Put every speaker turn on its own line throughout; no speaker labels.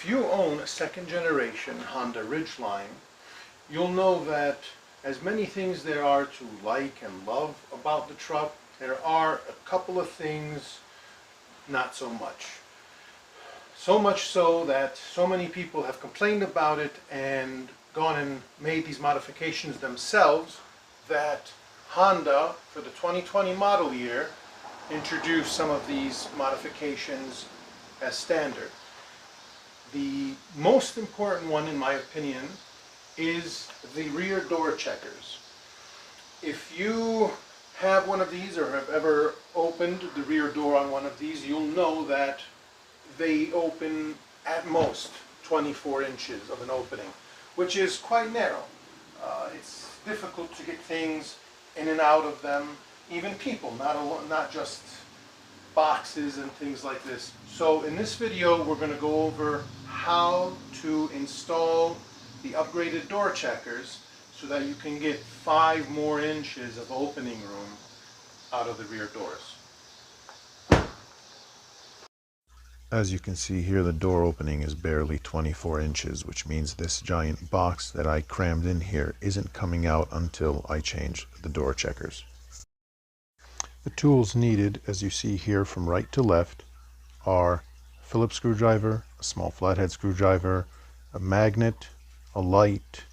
If you own a second generation Honda Ridgeline, you'll know that as many things there are to like and love about the truck, there are a couple of things not so much. So much so that so many people have complained about it and gone and made these modifications themselves that Honda, for the 2020 model year, introduced some of these modifications as standard. The most important one, in my opinion, is the rear door checkers. If you have one of these or have ever opened the rear door on one of these, you'll know that they open at most 24 inches of an opening, which is quite narrow. It's difficult to get things in and out of them, even people, not just boxes and things like this. So in this video we're going to go over how to install the upgraded door checkers so that you can get 5 more inches of opening room out of the rear doors.
As you can see here, the door opening is barely 24 inches, which means this giant box that I crammed in here isn't coming out until I change the door checkers. The tools needed, as you see here from right to left, are a Phillips screwdriver, a small flathead screwdriver, a magnet, a light,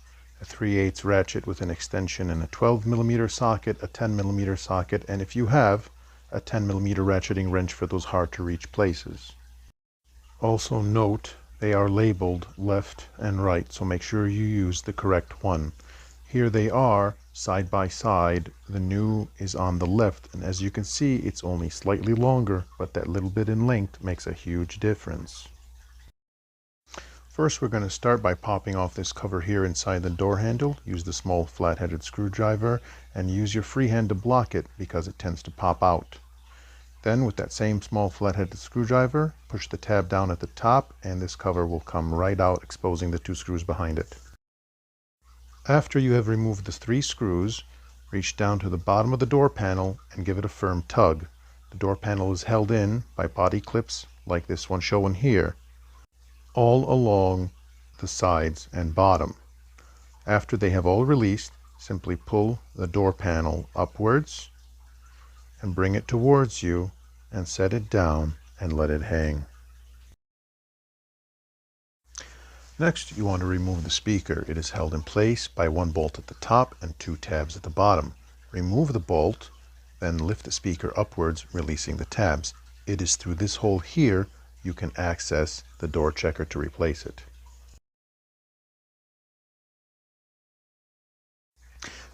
a 3/8 ratchet with an extension and a 12mm socket, a 10mm socket, and if you have, a 10mm ratcheting wrench for those hard to reach places. Also note, they are labeled left and right, so make sure you use the correct one. Here they are, side by side. The new is on the left, and as you can see, it's only slightly longer, but that little bit in length makes a huge difference. First, we're going to start by popping off this cover here inside the door handle. Use the small flat-headed screwdriver and use your freehand to block it because it tends to pop out. Then with that same small flat-headed screwdriver, push the tab down at the top and this cover will come right out, exposing the 2 screws behind it. After you have removed the 3 screws, reach down to the bottom of the door panel and give it a firm tug. The door panel is held in by body clips like this one shown here, all along the sides and bottom. After they have all released, simply pull the door panel upwards and bring it towards you and set it down and let it hang. Next, you want to remove the speaker. It is held in place by 1 bolt at the top and 2 tabs at the bottom. Remove the bolt, then lift the speaker upwards, releasing the tabs. It is through this hole here you can access the door checker to replace it.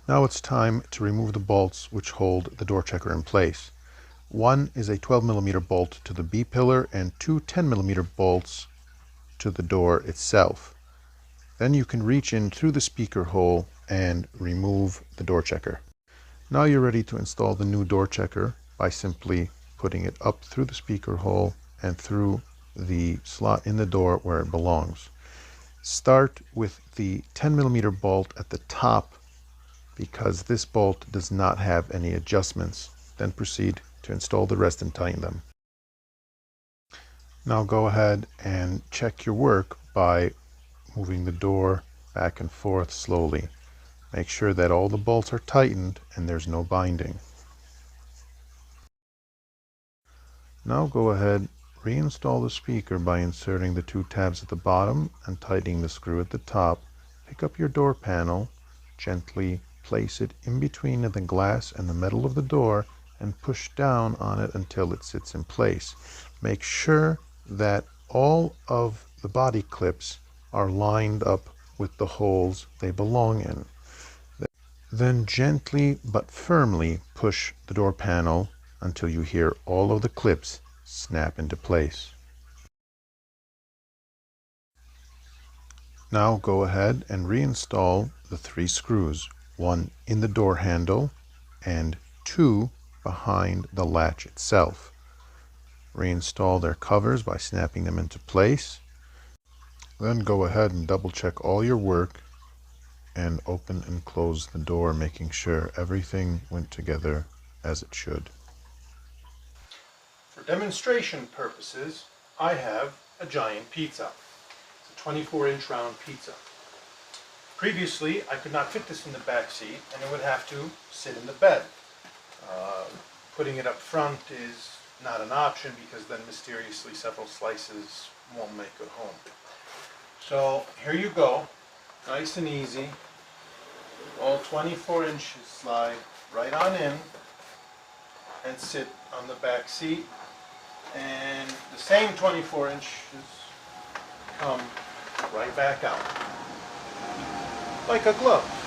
Now it's time to remove the bolts which hold the door checker in place. One is a 12mm bolt to the B-pillar and 2 10mm bolts to the door itself. Then you can reach in through the speaker hole and remove the door checker. Now you're ready to install the new door checker by simply putting it up through the speaker hole and through the slot in the door where it belongs. Start with the 10mm bolt at the top because this bolt does not have any adjustments. Then proceed to install the rest and tighten them. Now go ahead and check your work by moving the door back and forth slowly. Make sure that all the bolts are tightened and there's no binding. Now go ahead, reinstall the speaker by inserting the 2 tabs at the bottom and tightening the screw at the top. Pick up your door panel, gently place it in between the glass and the metal of the door and push down on it until it sits in place. Make sure that all of the body clips are lined up with the holes they belong in. Then gently but firmly push the door panel until you hear all of the clips snap into place. Now go ahead and reinstall the 3 screws, 1 in the door handle and 2 behind the latch itself. Reinstall their covers by snapping them into place. Then go ahead and double check all your work and open and close the door, making sure everything went together as it should.
For demonstration purposes, I have a giant pizza. 24-inch round pizza. Previously, I could not fit this in the back seat, and it would have to sit in the bed. Putting it up front is not an option because then mysteriously several slices won't make it home. So here you go, nice and easy. All 24 inches slide right on in and sit on the back seat, and the same 24 inches come right back out like a glove.